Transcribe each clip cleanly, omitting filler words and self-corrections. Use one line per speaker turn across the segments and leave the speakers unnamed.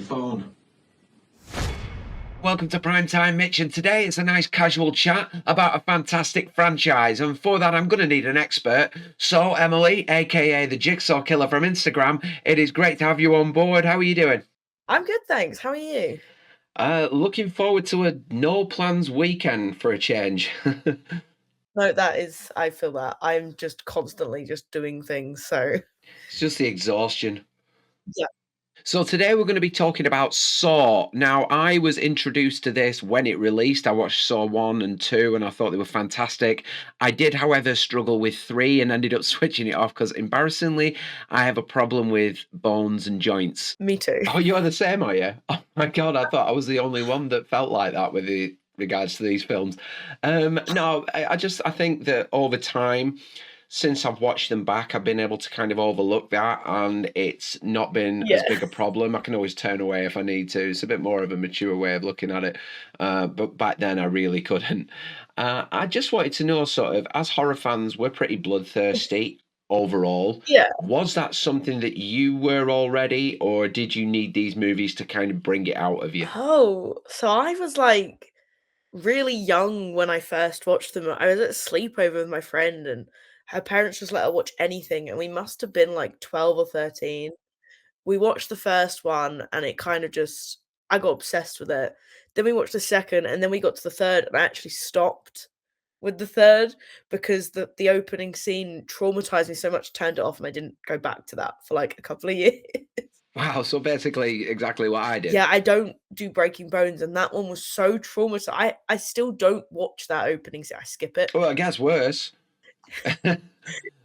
phone. Welcome to Primetime Mitch, and today it's a nice casual chat about a fantastic franchise. And for that, I'm going to need an expert. So, Emily, aka the Jigsaw Killer from Instagram, it is great to have you on board. How are you doing?
I'm good, thanks. How are you?
Looking forward to a no plans weekend for a change.
No, I feel that. I'm just constantly just doing things, so
It's just the exhaustion.
yeah.
So today we're going to be talking about Saw. Now, I was introduced to this when it released. I watched Saw 1 and 2 and I thought they were fantastic. I did, however, struggle with 3 and ended up switching it off because embarrassingly, I have a problem with bones and joints.
Me too.
Oh, you're the same, are you? Oh my God, I thought I was the only one that felt like that with regards to these films. No, I think that over time, since I've watched them back, I've been able to kind of overlook that, and it's not been as
Yeah.
big a problem. I can always turn away if I need to. It's a bit more of a mature way of looking at it. But back then, I really couldn't. I just wanted to know, sort of, as horror fans, we're pretty bloodthirsty overall.
Yeah.
Was that something that you were already, or did you need these movies to kind of bring it out of you?
Oh, so I was, like, really young when I first watched them. I was at a sleepover with my friend, and her parents just let her watch anything, and we must have been, like, 12 or 13. We watched the first one, and it kind of just I got obsessed with it. Then we watched the second, and then we got to the third, and I actually stopped with the third because the opening scene traumatized me so much, turned it off, and I didn't go back to that for, like, a couple of years.
Wow, so basically exactly what I did.
Yeah, I don't do Breaking Bones, and that one was so traumatizing. I still don't watch that opening scene, I skip it.
Well, it gets worse.
Yeah,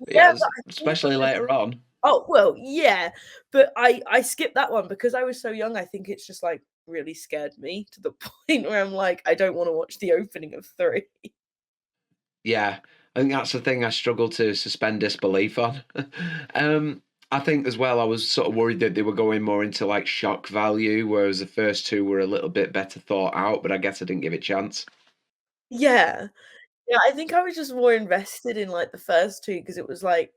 Yes,
but I think
especially later on.
oh, well, yeah, but I skipped that one because I was so young. I think it's just, like, really scared me to the point where I'm like, I don't wanna watch the opening of 3.
Yeah, I think that's the thing I struggle to suspend disbelief on. Um, I think as well, I was sort of worried that they were going more into like shock value, whereas the first two were a little bit better thought out, but I guess I didn't give it a chance.
Yeah. Yeah, I think I was just more invested in, like, the first 2 because it was, like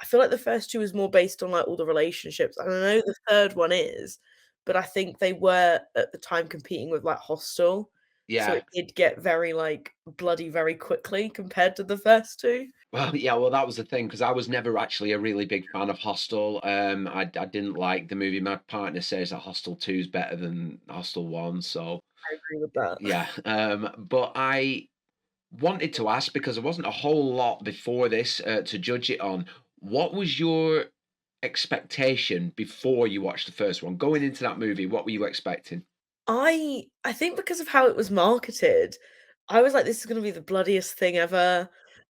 I feel like the first 2 was more based on, like, all the relationships, and I know the 3rd one is, but I think they were, at the time, competing with, like, Hostel, so
Yeah.
it did get very, like, bloody very quickly compared to the first 2.
Well, yeah, well, that was the thing because I was never actually a really big fan of Hostel. I didn't like the movie. My partner says that Hostel 2 is better than Hostel 1, so
I agree with that.
yeah. But I wanted to ask because there wasn't a whole lot before this to judge it on. What was your expectation before you watched the first one? Going into that movie, what were you expecting?
I think because of how it was marketed, I was like, "This is gonna be the bloodiest thing ever,"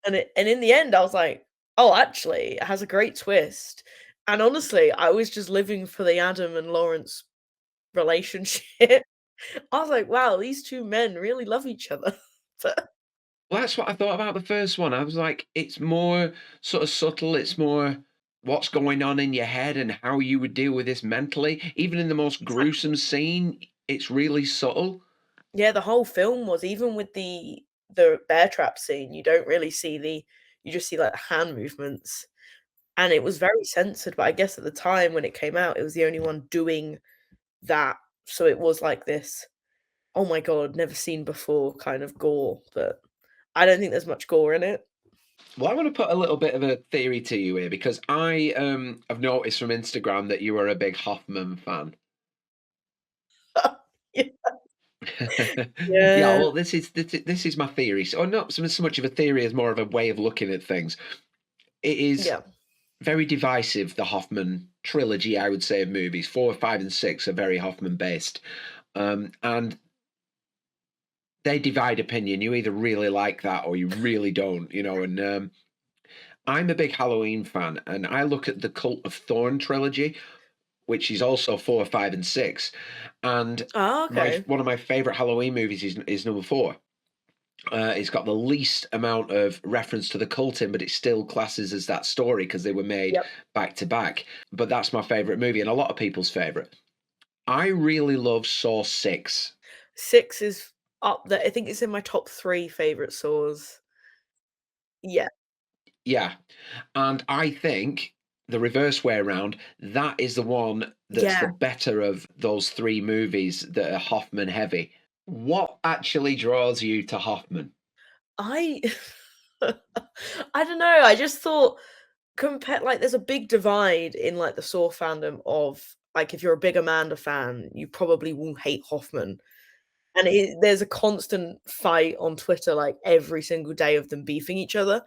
and in the end, I was like, "Oh, actually, it has a great twist," and honestly, I was just living for the Adam and Lawrence relationship. I was like, "Wow, these 2 men really love each other." But
Well, that's what I thought about the first one. I was like, it's more sort of subtle. It's more what's going on in your head and how you would deal with this mentally. Even in the most gruesome scene, it's really subtle.
yeah, the whole film was even with the bear trap scene, you don't really see you just see, like, hand movements, and it was very censored, but I guess at the time when it came out, it was the only one doing that, so it was like this, "Oh my god, never seen before" kind of gore, but I don't think there's much gore in it.
Well, I want to put a little bit of a theory to you here because I have noticed from Instagram that you are a big Hoffman fan.
Yeah.
Yeah,
Yeah.
well, this is my theory. So not so much of a theory as more of a way of looking at things. It is
Yeah.
very divisive, the Hoffman trilogy, I would say, of movies. 4, 5, and 6 are very Hoffman based. And they divide opinion. You either really like that or you really don't, and I'm a big Halloween fan, and I look at the Cult of Thorn trilogy, which is also 4, 5, and 6. And
Oh,
my
okay.
one of my favorite Halloween movies is number 4. It's got the least amount of reference to the cult in, but it still classes as that story because they were made
Yep.
back to back. But that's my favorite movie and a lot of people's favorite. I really love Saw 6.
6 is up there. I think it's in my top 3 favorite Saws. Yeah.
Yeah. And I think the reverse way around, that is the one that's the
Yeah,
better of those 3 movies that are Hoffman heavy. What actually draws you to Hoffman?
I I don't know, I just thought there's a big divide in, like, the Saw fandom of, like, if you're a big Amanda fan, you probably will hate Hoffman, and there's a constant fight on Twitter, like, every single day of them beefing each other.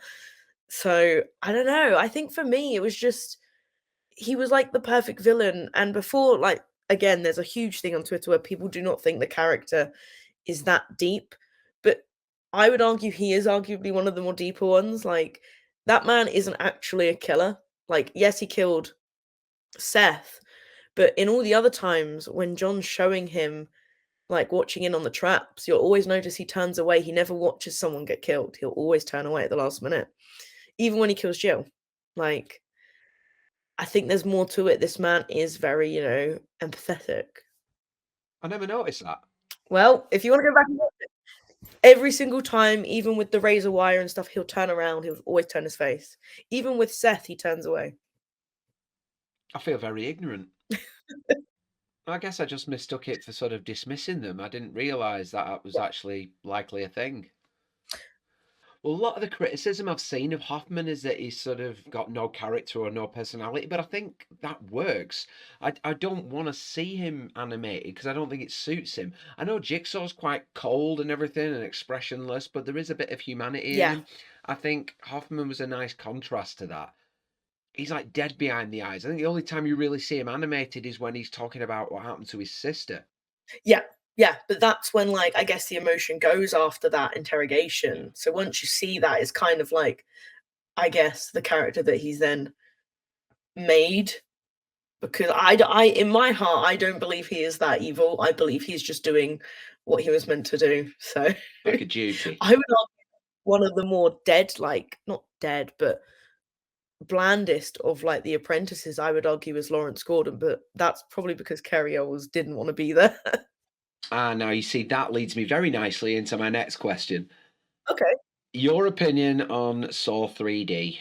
So, I don't know, I think for me, it was just he was, like, the perfect villain, and before, like again, there's a huge thing on Twitter where people do not think the character is that deep, but I would argue he is arguably one of the more deeper ones, like, that man isn't actually a killer. Like, yes, he killed Seth, but in all the other times when John's showing him, like, watching in on the traps, you'll always notice he turns away, he never watches someone get killed, he'll always turn away at the last minute, even when he kills Jill. Like, I think there's more to it, this man is very, empathetic.
I never noticed that.
Well, if you wanna go back and watch it, every single time, even with the razor wire and stuff, he'll turn around, he'll always turn his face. Even with Seth, he turns away.
I feel very ignorant. I guess I just mistook it for sort of dismissing them. I didn't realise that was actually likely a thing. Well, a lot of the criticism I've seen of Hoffman is that he's sort of got no character or no personality, but I think that works. I don't want to see him animated because I don't think it suits him. I know Jigsaw's quite cold and everything and expressionless, but there is a bit of humanity in
Yeah.
him. I think Hoffman was a nice contrast to that. He's like dead behind the eyes. I think the only time you really see him animated is when he's talking about what happened to his sister.
Yeah, yeah, but that's when, like, I guess the emotion goes after that
Yeah.
interrogation. So once you see that, it's kind of like, I guess, the character that he's then made, because in my heart, I don't believe he is that evil. I believe he's just doing what he was meant to do. So
Like a duty.
I would argue one of the more dead, like, not dead, but blandest of, like, the apprentices, I would argue, is Lawrence Gordon, but that's probably because Carrie Elves didn't wanna be there.
Ah, now you see, that leads me very nicely into my next question.
Okay.
Your opinion on Saw 3D?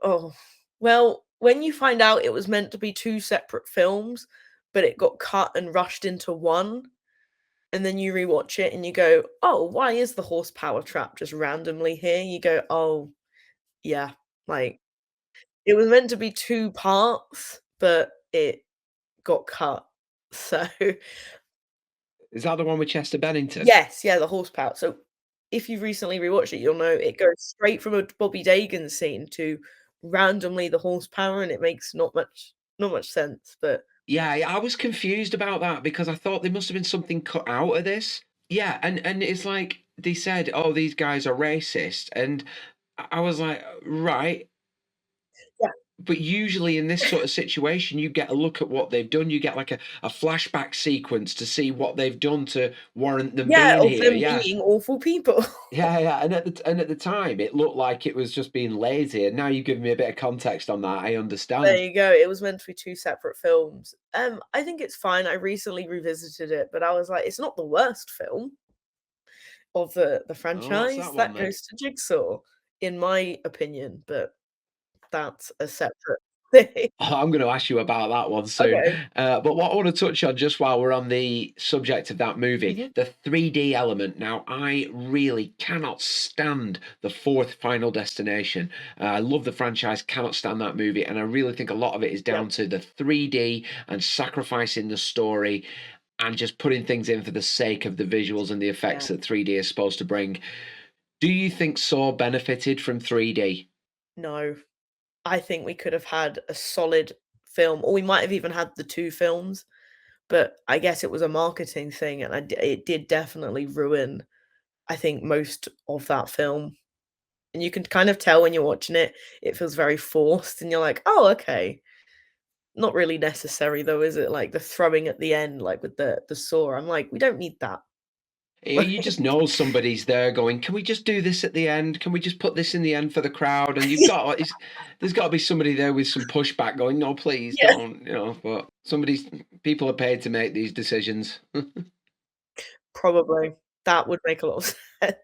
Oh, well, when you find out it was meant to be 2 separate films, but it got cut and rushed into one, and then you rewatch it and you go, "Oh, why is the horsepower trap just randomly here?" You go, "Oh, yeah." Like, it was meant to be 2 parts, but it got cut. So
Is that the one with Chester Bennington?
yes, yeah, the horsepower. So if you've recently rewatched it, you'll know it goes straight from a Bobby Dagen scene to randomly the horsepower, and it makes not much sense, but
Yeah, I was confused about that because I thought there must have been something cut out of this. Yeah, and it's like they said, "Oh, these guys are racist," and I was like, "Right."
yeah.
But usually in this sort of situation, you get a look at what they've done. You get like a flashback sequence to see what they've done to warrant them
Yeah,
being
of
here.
them
Yeah.
being awful people.
Yeah, yeah, and at the time, it looked like it was just being lazy, and now you give me a bit of context on that, I
There
understand.
you go, it was meant to be 2 separate films. I think it's fine, I recently revisited it, but I was like, "It's not the worst film of the
Oh, what's
franchise."
that one
That
then?
goes to Jigsaw, in my opinion, but that's a separate thing.
Oh, I'm gonna ask you about that one soon.
Okay.
But what I wanna touch on just while we're on the subject of that movie,
Mhm.
the 3D element. Now, I really cannot stand the fourth Final Destination. I love the franchise, cannot stand that movie, and I really think a lot of it is
Yeah,
down to the 3D and sacrificing the story and just putting things in for the sake of the visuals and the
yeah.
effects that 3D is supposed to bring. Do you think Saw benefited from 3D?
No. I think we could have had a solid film, or we might have even had the 2 films, but I guess it was a marketing thing, and it did definitely ruin, I think, most of that film. And you can kind of tell when you're watching it, it feels very forced, and you're like, "Oh, okay." Not really necessary though, is it? Like, the throwing at the end, like, with the saw, I'm like, "We don't need that."
You just
Like
know somebody's there going, "Can we just do this at the end? Can we just put this in the end for the crowd?" And there's got to be somebody there with some pushback going, "No, please
Yeah,
don't," but people are paid to make these decisions.
probably. That would make a lot of sense.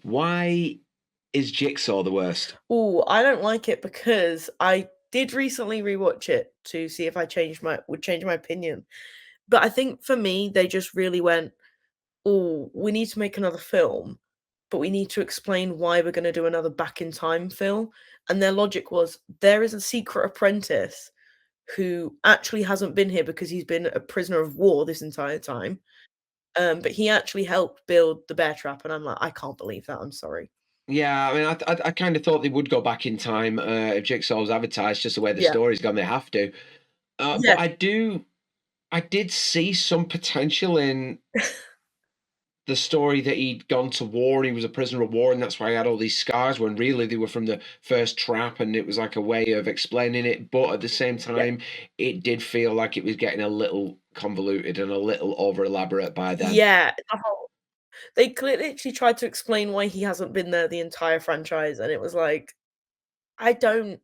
Why? Is Jigsaw the worst?
Ooh, I don't like it because I did recently rewatch it to see if I would change my opinion. But I think for me, they just really went, "Oh, we need to make another film, but we need to explain why we're gonna do another Back in Time film." And their logic was, there is a secret apprentice who actually hasn't been here because he's been a prisoner of war this entire time. But he actually helped build the bear trap, and I'm like, "I can't believe that, I'm sorry."
Yeah, I mean, I kind of thought they would go back in time if Jigsaw was advertised, just the way the
Yeah.
story's gone, they have to. But
Yeah.
I did see some potential in the story that he'd gone to war and he was a prisoner of war, and that's why he had all these scars. When really they were from the first trap, and it was like a way of explaining it. But at the same
Yeah.
time, it did feel like it was getting a little convoluted and a little over elaborate by then.
Yeah, they literally tried to explain why he hasn't been there the entire franchise, and it was like, I don't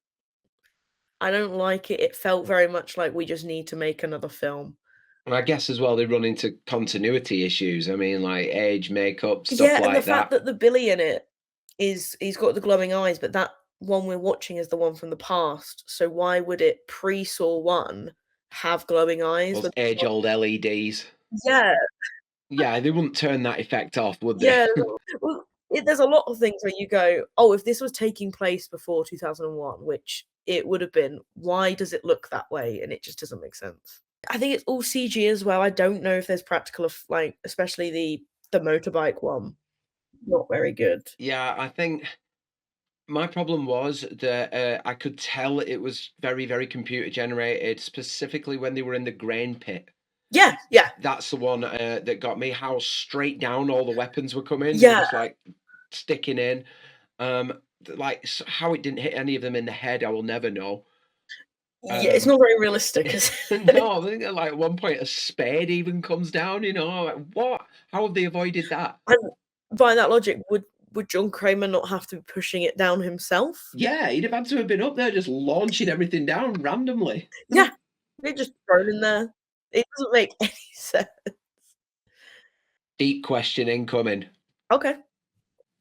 I don't like it. It felt very much like we just need to make another film.
And I guess as well they run into continuity issues. I mean, like age, makeup, stuff
Yeah, and the
like
fact
that.
that the Billy in it is he's got the glowing eyes, but that one we're watching is the one from the past, so why would it pre-Saw 1 have glowing eyes
Those
with
age-old LEDs.
Yeah,
Yeah, they wouldn't turn that effect off, would they?
yeah, well, there's a lot of things where you go, "Oh, if this was taking place before 2001," which it would have been, why does it look that way? And it just doesn't make sense. I think it's all CG as well. I don't know if there's practical like, especially the motorbike one, not very good.
Yeah, I think my problem was that I could tell it was very, very computer generated, specifically when they were in the grain pit.
Yeah, yeah,
That's the one that got me. How straight down all the weapons were coming. They were
yeah,
just like sticking in. Like how it didn't hit any of them in the head, I will never know.
yeah, it's
Um,
not very realistic, is it?
no, I think like at one point a spade even comes down. Like what? How have they avoided that?
And by that logic, would John Kramer not have to be pushing it down himself?
Yeah, he'd have had to have been up there just launching everything down randomly.
Yeah, they're just thrown in there. It doesn't make any sense.
Deep question incoming.
Okay.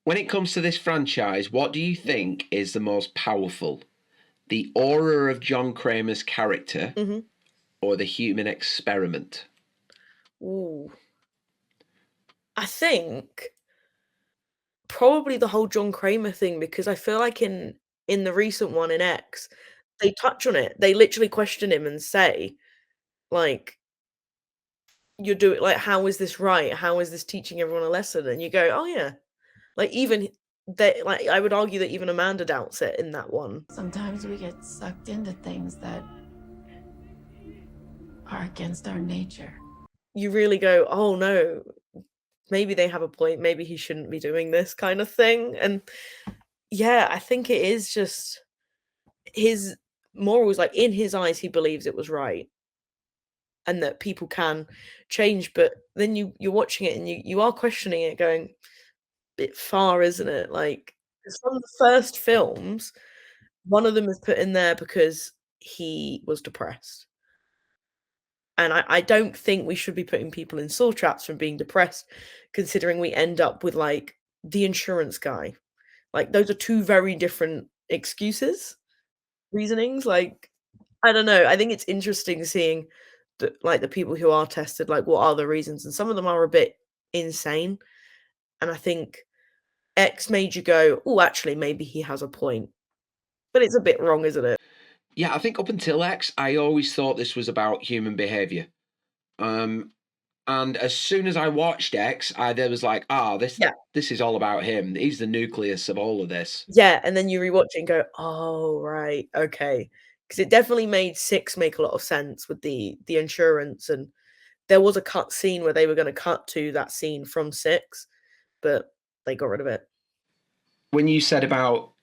When it comes to this franchise, what do you think is the most powerful? The aura of John Kramer's character
Mhm.
or the human experiment?
Ooh. I think probably the whole John Kramer thing because I feel like in the recent one in X, they touch on it. They literally question him and say, like, "You're doing like, how is this right? How is this teaching everyone a lesson?" And you go, "Oh, yeah." Like, even they like, I would argue that even Amanda doubts it in that one.
Sometimes we get sucked into things that are against our nature.
You really go, "Oh, no, maybe they have a point. Maybe he shouldn't be doing this," kind of thing, and yeah, I think it is just his morals, like, in his eyes, he believes it was right and that people can change, but then you're watching it and you are questioning it going, "Bit far, isn't it?" Like, 'cause from the first films, one of them is put in there because he was depressed, and I don't think we should be putting people in soul traps from being depressed, considering we end up with, like, the insurance guy. Like, those are 2 very different excuses, reasonings, like, I don't know, I think it's interesting seeing the people who are tested, like, what are the reasons, and some of them are a bit insane, and I think X made you go, "Oh, actually, maybe he has a point." But it's a bit wrong, isn't it?
Yeah, I think up until X, I always thought this was about human behavior. Um, and as soon as I watched X, I there was like, ah,
Yeah.
this is all about him. He's the nucleus of all of this.
Yeah, and then you rewatch it and go, "Oh, right, okay, because it definitely made 6 make a lot of sense with the insurance, and there was a cut scene where they were gonna cut to that scene from 6, but they got rid of it.
When you said about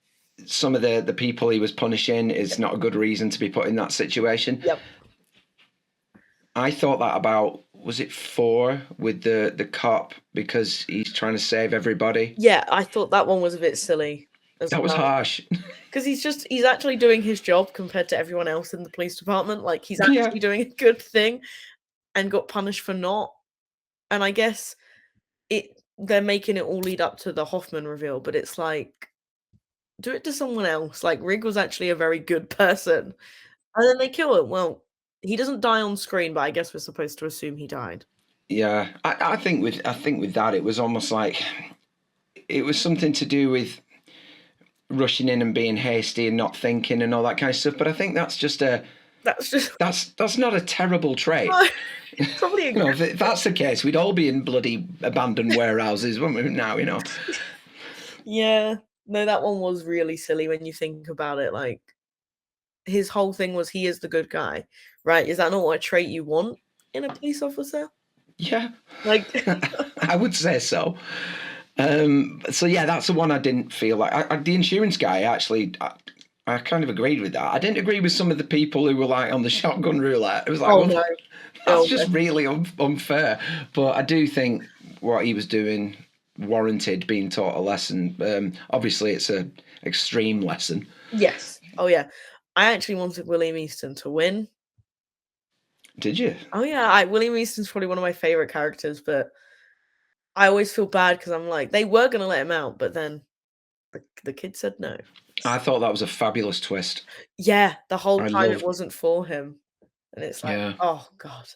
some of the people he was punishing is not a good reason to be put in that situation,
Yep.
I thought that about was it 4 with the cop because he's trying to save everybody.
Yeah, I thought that one was a bit silly as
That was
well,
harsh.
'cause he's actually doing his job compared to everyone else in the police department, like, he's
Yeah.
actually doing a good thing and got punished for not, and I guess they're making it all lead up to the Hoffman reveal, but it's like do it to someone else. Like, Rig was actually a very good person. And then they kill him. Well, he doesn't die on screen, but I guess we're supposed to assume he died.
Yeah, I think with that it was almost like it was something to do with rushing in and being hasty and not thinking and all that kind of stuff. But I think that's just that's not a terrible trait.
No, probably a
if that's the case, we'd all be in bloody abandoned warehouses, wouldn't we? Now,
Yeah. No, that one was really silly when you think about it. Like, his whole thing was he is the good guy, right? Is that not what a trait you want in a police officer?
Yeah,
like
I would say so. So yeah, that's the one I didn't feel like. The insurance guy, actually, I kind of agreed with that. I didn't agree with some of the people who were like on the shotgun roulette. It was like,
no.
That's just really unfair. But I do think what he was doing warranted being taught a lesson. Obviously, it's an extreme lesson.
Yes. Oh yeah. I actually wanted William Easton to win.
Did you?
Oh yeah, William Easton's probably one of my favorite characters, but I always feel bad because I'm like, they were gonna let him out, but then the kid said no.
I thought that was a fabulous twist.
Yeah, the whole time it wasn't for him, and it's like, oh god,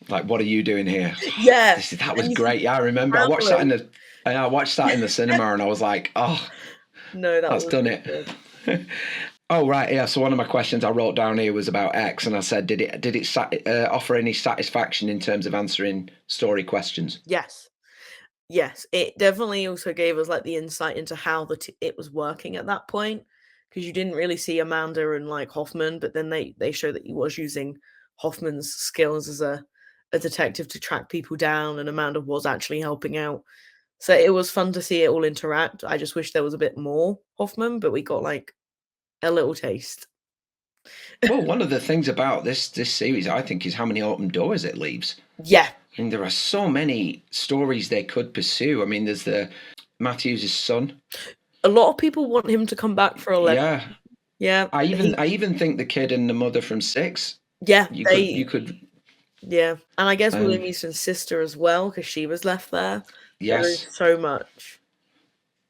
like, what are you doing here?
Yeah,
that was great. Yeah, I remember. I watched that in the cinema, and I was like, oh,
no,
that's done it. Oh right, yeah. So one of my questions I wrote down here was about X, and I said, did it offer any satisfaction in terms of answering story questions?
Yes, it definitely also gave us like the insight into how it was working at that point, because you didn't really see Amanda and like Hoffman, but then they show that he was using Hoffman's skills as a detective to track people down, and Amanda was actually helping out. So it was fun to see it all interact. I just wish there was a bit more Hoffman, but we got like a little taste.
Well, one of the things about this series, I think, is how many open doors it leaves.
Yeah.
I mean, there are so many stories they could pursue. I mean, there's the Matthews' son.
A lot of people want him to come back for 11.
Yeah.
Yeah.
I even think the kid and the mother from 6.
Yeah.
You could.
Yeah. And I guess William Easton's sister as well, because she was left there.
Yes.
There is so much.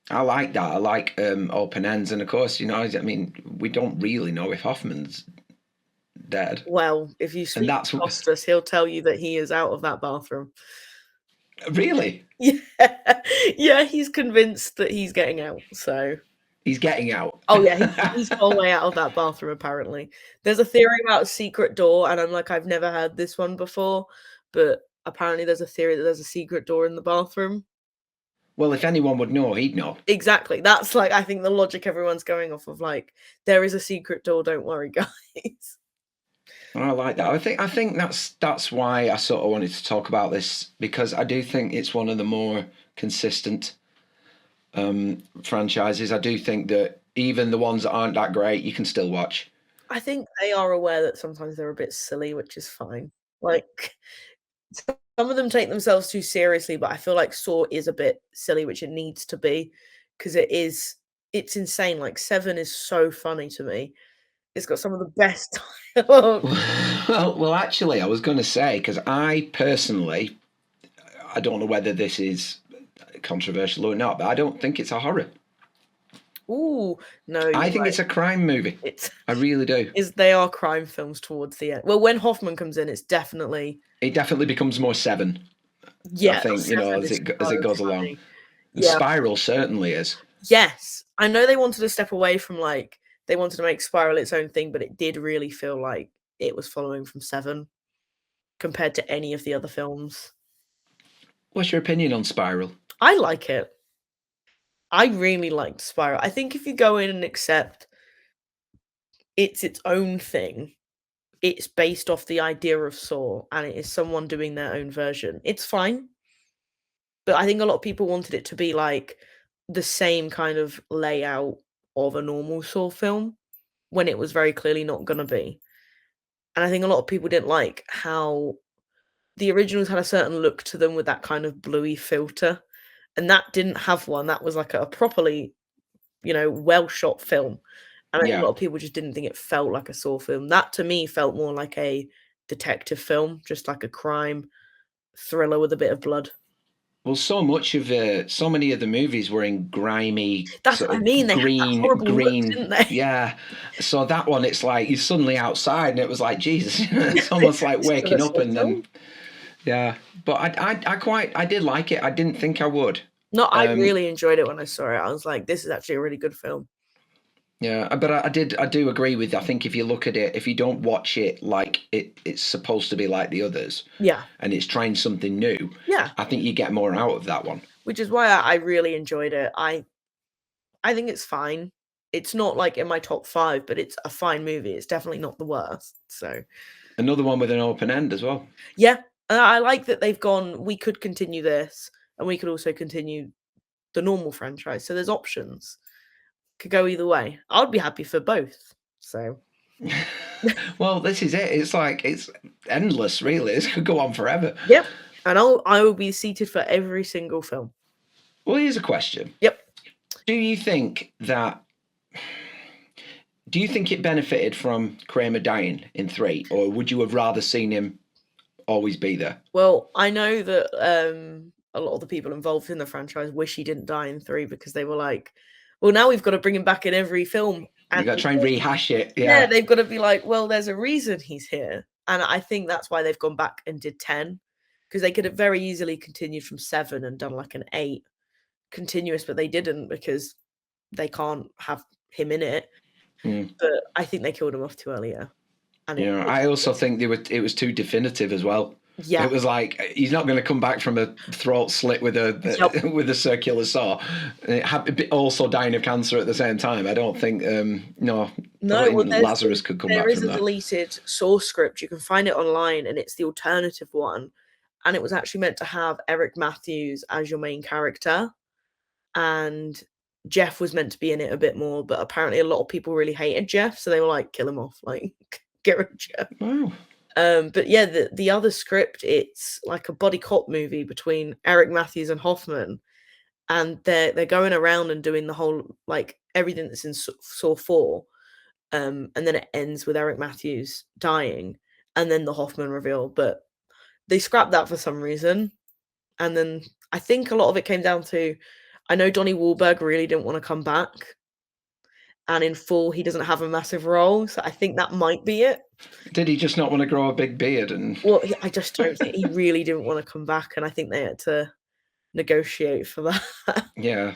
I like that. I like open ends. And of course, I mean, we don't really know if Hoffman's dead.
Well, if you speak to Costas, he'll tell you that he is out of that bathroom.
Really?
Yeah. Yeah, he's convinced that he's getting out, so.
He's getting out.
Oh yeah, he's the whole way out of that bathroom, apparently. There's a theory about a secret door, and I'm like, I've never heard this one before, but apparently there's a theory that there's a secret door in the bathroom.
Well, if anyone would know, he'd know.
Exactly. That's like, I think the logic everyone's going off of, like, there is a secret door, don't worry, guys.
I like that. I think that's why I sort of wanted to talk about this, because I do think it's one of the more consistent franchises. I do think that even the ones that aren't that great, you can still watch.
I think they are aware that sometimes they're a bit silly, which is fine. Like, some of them take themselves too seriously, but I feel like Saw is a bit silly, which it needs to be, because it's insane. Like, 7 is so funny to me. It's got some of the best dialogue.
Well, actually, I was going to say, because I personally, I don't know whether this is controversial or not, but I don't think it's a horror.
Ooh, no.
I think it's a crime movie. I really do.
They are crime films towards the end. Well, when Hoffman comes in, it definitely becomes more 7. Yeah,
I think, as it goes along. Yeah. Spiral certainly is.
Yes. I know they wanted to step away from, like, they wanted to make Spiral its own thing, but it did really feel like it was following from 7 compared to any of the other films.
What's your opinion on Spiral?
I like it. I really liked Spiral. I think if you go in and accept it's its own thing, it's based off the idea of Saw, and it is someone doing their own version, it's fine. But I think a lot of people wanted it to be like the same kind of layout of a normal Saw film, when it was very clearly not going to be. And I think a lot of people didn't like how the originals had a certain look to them with that kind of bluey filter, and that didn't have one. That was like a properly, well shot film. And I think a lot of people just didn't think it felt like a Saw film. That to me felt more like a detective film, just like a crime thriller with a bit of blood.
Well, so many of the movies were in grimy,
That's
sort
what I
of
mean. They had that horrible look, didn't they?
yeah. So that one, it's like you're suddenly outside, and it was like Jesus. It's almost like waking up, and then yeah. But I did like it. I didn't think I would.
No, I really enjoyed it when I saw it. I was like, this is actually a really good film.
Yeah, but I do agree with. I think if you look at it, if you don't watch it like it's supposed to be like the others,
Yeah,
and it's trying something new,
yeah,
I think you get more out of that one.
which is why I really enjoyed it. I think it's fine. It's not like in my top 5, but it's a fine movie. It's definitely not the worst. So
Another one with an open end as well.
yeah, I like that they've gone. We could continue this, and we could also continue the normal franchise. So there's options. Could go either way. I'd be happy for both. So
Well, this is it. It's like it's endless, really. This could go on forever.
yep, and I will be seated for every single film.
Well, here's a question.
Yep.
Do you think it benefited from Kramer dying in 3, or would you have rather seen him always be there?
Well, I know that a lot of the people involved in the franchise wish he didn't die in 3 because they were like, well, now we've got to bring him back in every film.
You got to try and rehash it.
Yeah,
Yeah,
they've got to be like, well, there's a reason he's here. And I think that's why they've gone back and did 10, because they could have very easily continued from 7 and done like an 8 continuous, but they didn't because they can't have him in it. But I think they killed him off too early. Yeah. And
I also think it was too definitive as well.
Yeah.
It was like he's not going to come back from a throat slit with a circular saw. Also dying of cancer at the same time. I don't think Lazarus could come back from that.
There is a deleted source script. You can find it online, and it's the alternative one. And it was actually meant to have Eric Matthews as your main character, and Jeff was meant to be in it a bit more. But apparently, a lot of people really hated Jeff, so they were like, "Kill him off! Like, get rid of Jeff."
Wow.
But yeah, the other script, it's like a buddy cop movie between Eric Matthews and Hoffman, and they're going around and doing the whole, like, everything that's in Saw 4, and then it ends with Eric Matthews dying, and then the Hoffman reveal. But they scrapped that for some reason, and then I think a lot of it came down to, I know Donnie Wahlberg really didn't want to come back, and in 4 he doesn't have a massive role, so I think that might be it.
Did he just not want to grow a big beard?
Well, I just don't think he really didn't want to come back, and I think they had to negotiate for that.
Yeah.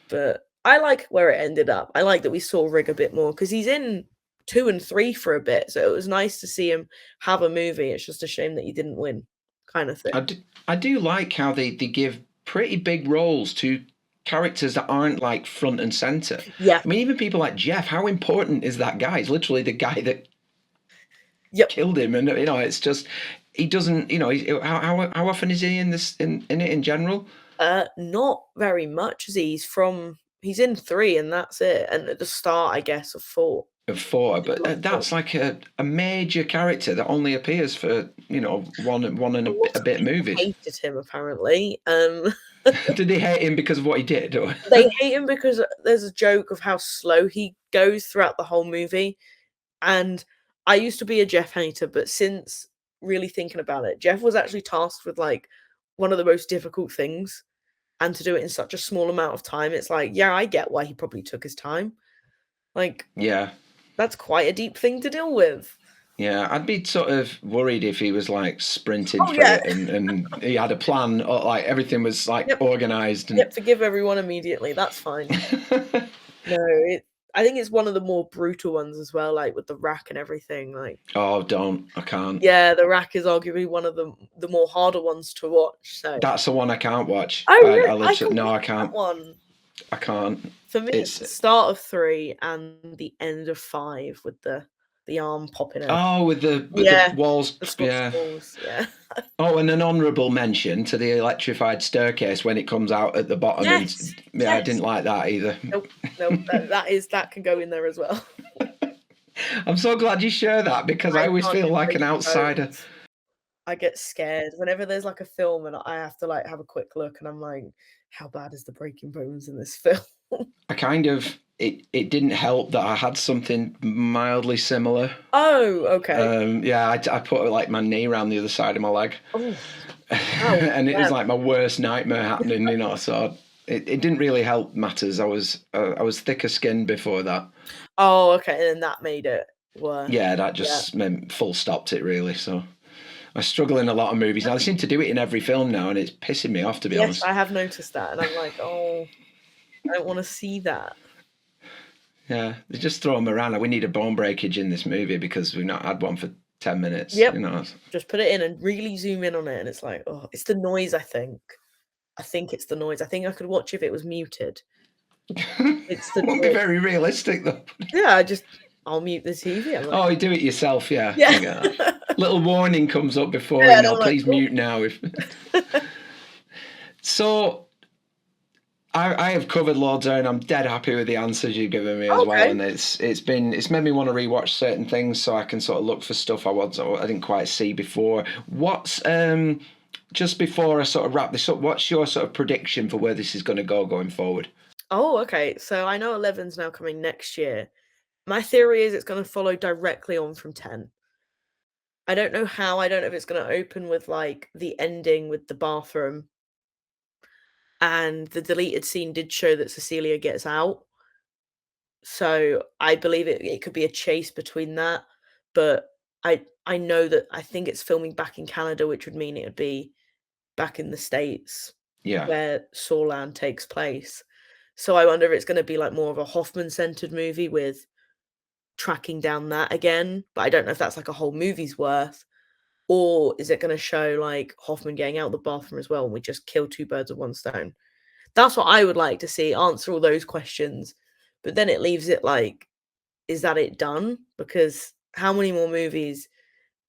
But I like where it ended up. I like that we saw Rig a bit more, because he's in 2 and 3 for a bit, so it was nice to see him have a movie. It's just a shame that he didn't win, kind of thing.
I do like how they give pretty big roles to characters that aren't like front and center.
Yeah.
I mean, even people like Jeff, how important is that guy? He's literally the guy that killed him, and it's just he doesn't. How often is he in this in it in general?
Not very much. He's in 3 and that's it, and at the start, I guess, of 4.
But that's like a major character that only appears for one and a bit movies.
Hated him apparently.
Did they hate him because of what he did? Or?
They hate him because there's a joke of how slow he goes throughout the whole movie, and I used to be a Jeff hater, but since really thinking about it, Jeff was actually tasked with like one of the most difficult things, and to do it in such a small amount of time, it's like, yeah, I get why he probably took his time. Like,
yeah,
that's quite a deep thing to deal with.
Yeah, I'd be sort of worried if he was like sprinting through it and he had a plan, or like everything was like organised. And...
forgive everyone immediately. That's fine. No, I think it's one of the more brutal ones as well, like with the rack and everything. Like,
oh, I can't.
Yeah, the rack is arguably one of the more harder ones to watch. So
that's the one I can't watch.
Oh, really?
I can't.
That one.
I can't.
For me, it's the start of 3 and the end of 5 with the arm popping out.
Oh, with the walls.
The walls, yeah.
Oh, and an honourable mention to the electrified staircase when it comes out at the bottom.
Yes,
I didn't like that either.
Nope. That can go in there as well.
I'm so glad you share that, because I always feel like an outsider.
I get scared whenever there's like a film and I have to like have a quick look, and I'm like, how bad is the breaking bones in this film?
It didn't help that I had something mildly similar.
Oh, okay.
I put like my knee around the other side of my leg.
Oh. Oh,
and it
yeah.
was like my worst nightmare happening, you know. So it didn't really help matters. I was thicker skinned before that.
Oh, okay, and then that made it worse.
Yeah, that
Yeah.
just meant full stopped it really. So I struggle in a lot of movies. Now they seem to do it in every film now, and it's pissing me off, to be
Yes,
honest.
I have noticed that, and I'm like, "Oh, I don't wanna see that."
Yeah, they just throw them around. Like, we need a bone breakage in this movie because we've not had one for 10 minutes.
Yep.
You know.
Just put it in and really zoom in on it, and it's like, oh, it's the noise, I think. I think it's the noise. I think I could watch if it was muted. It's the
Won't be
noise.
very realistic though.
Yeah, I'll mute the TV. I'm like,
Oh, you do it yourself, yeah.
yeah.
I get that. Little warning comes up before,
Yeah,
you
and
know,
I'm like,
please
"Oh."
mute now. If So I have covered loads there, and I'm dead happy with the answers you've given me as well.
Okay.
And it's made me want to rewatch certain things so I can sort of look for stuff I didn't quite see before. What's just before I sort of wrap this up, what's your sort of prediction for where this is going to go going forward?
Oh, okay. So I know 11's now coming next year. My theory is it's gonna follow directly on from 10. I don't know how. I don't know if it's gonna open with, like, the ending with the bathroom, and the deleted scene did show that Cecilia gets out. So I believe it could be a chase between that, but I know that I think it's filming back in Canada, which would mean it would be back in the States
Yeah.
where Sawland takes place. So I wonder if it's gonna be, like, more of a Hoffman-centered movie with tracking down that again, but I don't know if that's, like, a whole movie's worth, or is it gonna show, like, Hoffman getting out the bathroom as well, and we just kill 2 birds with 1 stone? That's what I would like to see, answer all those questions, but then it leaves it like, is that it done? Because how many more movies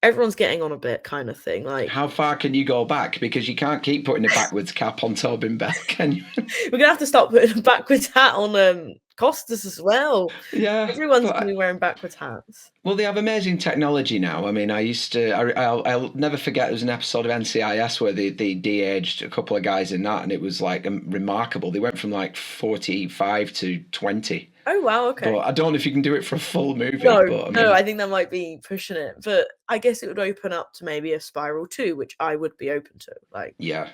everyone's getting on a bit kind of thing, like
How far can you go back? Because you can't keep putting a backwards cap on Tobin Bell, can you?
we're gonna have to start putting a backwards hat on, Costas as well.
Yeah,
Everyone's
but
gonna be wearing backwards hats.
well, they have amazing technology now. I mean, I'll never forget there was an episode of NCIS where they de-aged a couple of guys in that, and it was like remarkable. They went from like 45 to 20.
Oh, wow, okay.
But I don't know if you can do it for a full movie.
No,
but
no, I think that might be pushing it, but I guess it would open up to maybe a Spiral 2, which I would be open to, like,
yeah,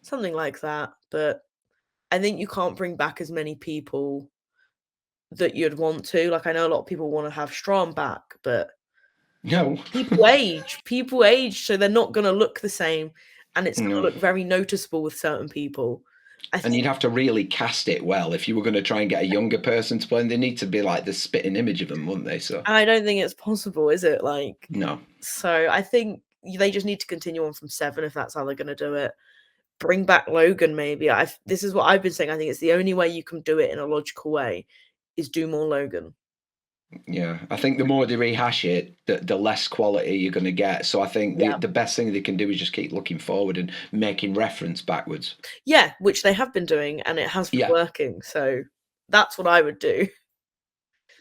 something like that, but I think you can't bring back as many people that you'd want to, like, I know a lot of people wanna have Strahm back, but
no,
people age, so they're not gonna look the same, and it's gonna
no.
look very noticeable with certain people. I
And
think
you'd have to really cast it well if you were going to try and get a younger person to play. And they need to be like the spitting image of them, wouldn't they? So
I don't think it's possible, is it? Like,
no,
so I think they just need to continue on from 7 if that's how they're gonna do it. Bring back Logan maybe. This is what I've been saying, I think it's the only way you can do it in a logical way is do more Logan.
yeah. I think the more they rehash it, the less quality you're going to get. So I think
Yeah.
the best thing they can do is just keep looking forward and making reference backwards.
Yeah, which they have been doing, and it has been
Yeah.
working, so that's what I would do.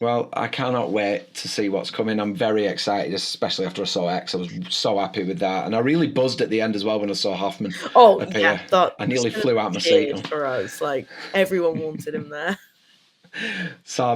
Well, I cannot wait to see what's coming. I'm very excited, especially after I saw X. I was so happy with that. And I really buzzed at the end as well when I saw Hoffman
Oh,
appear.
yeah, that
I nearly
was
flew out my
cheered
seat.
for us, like, everyone wanted him there.
So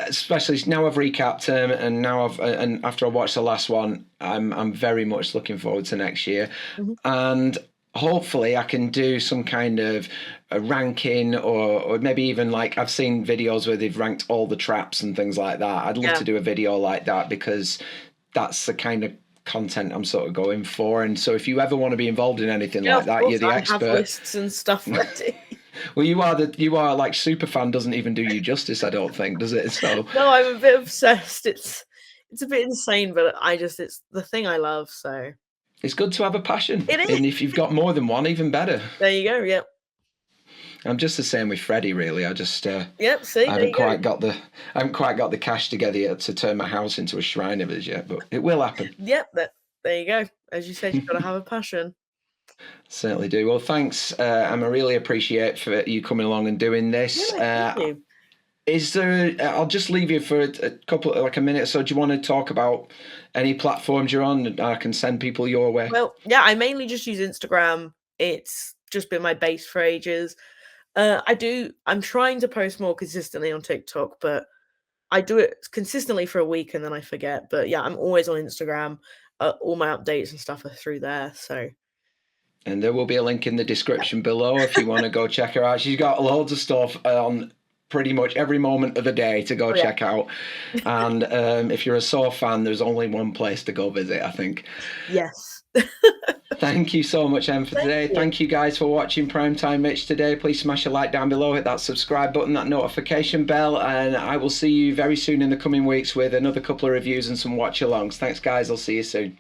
especially now I've recapped him, and now and after I watched the last one, I'm very much looking forward to next year,
Mhm.
and hopefully I can do some kind of a ranking, or maybe even like I've seen videos where they've ranked all the traps and things like that. I'd love
Yeah.
to do a video like that because that's the kind of content I'm sort of going for. And so if you ever want to be involved in anything
Yeah,
like
of
that,
course,
you're the
I have
expert.
lists and stuff ready.
Well, you are like Superfan doesn't even do you justice, I don't think, does it? So
No, I'm a bit obsessed. It's a bit insane, but it's the thing I love, so
it's good to have a passion.
It is.
And if you've got more than one, even better.
there you go, yep.
I'm just the same with Freddie, really. I just
Yep, see,
I
there you
haven't
go.
quite got the cash together yet to turn my house into a shrine of his yet, but it will happen.
Yep, there you go. As you said, you've gotta have a passion.
Certainly do. Well, thanks, Em. I really appreciate for you coming along and doing this.
Yeah, thank you.
Is there? I'll just leave you for a couple, like a minute or so. Do you want to talk about any platforms you're on? And I can send people your way.
Well, yeah, I mainly just use Instagram. It's just been my base for ages. I'm trying to post more consistently on TikTok, but I do it consistently for a week and then I forget. But yeah, I'm always on Instagram. All my updates and stuff are through there. So
And there will be a link in the description below if you want to go check her out. She's got loads of stuff on pretty much every moment of the day to go check out. And if you're a Saw fan, there's only one place to go visit, I think.
Yes.
Thank you so much, Em, for today. Thank you guys for watching Primetime Mitch today. Please smash a like down below, hit that subscribe button, that notification bell, and I will see you very soon in the coming weeks with another couple of reviews and some watch-alongs. Thanks, guys. I'll see you soon.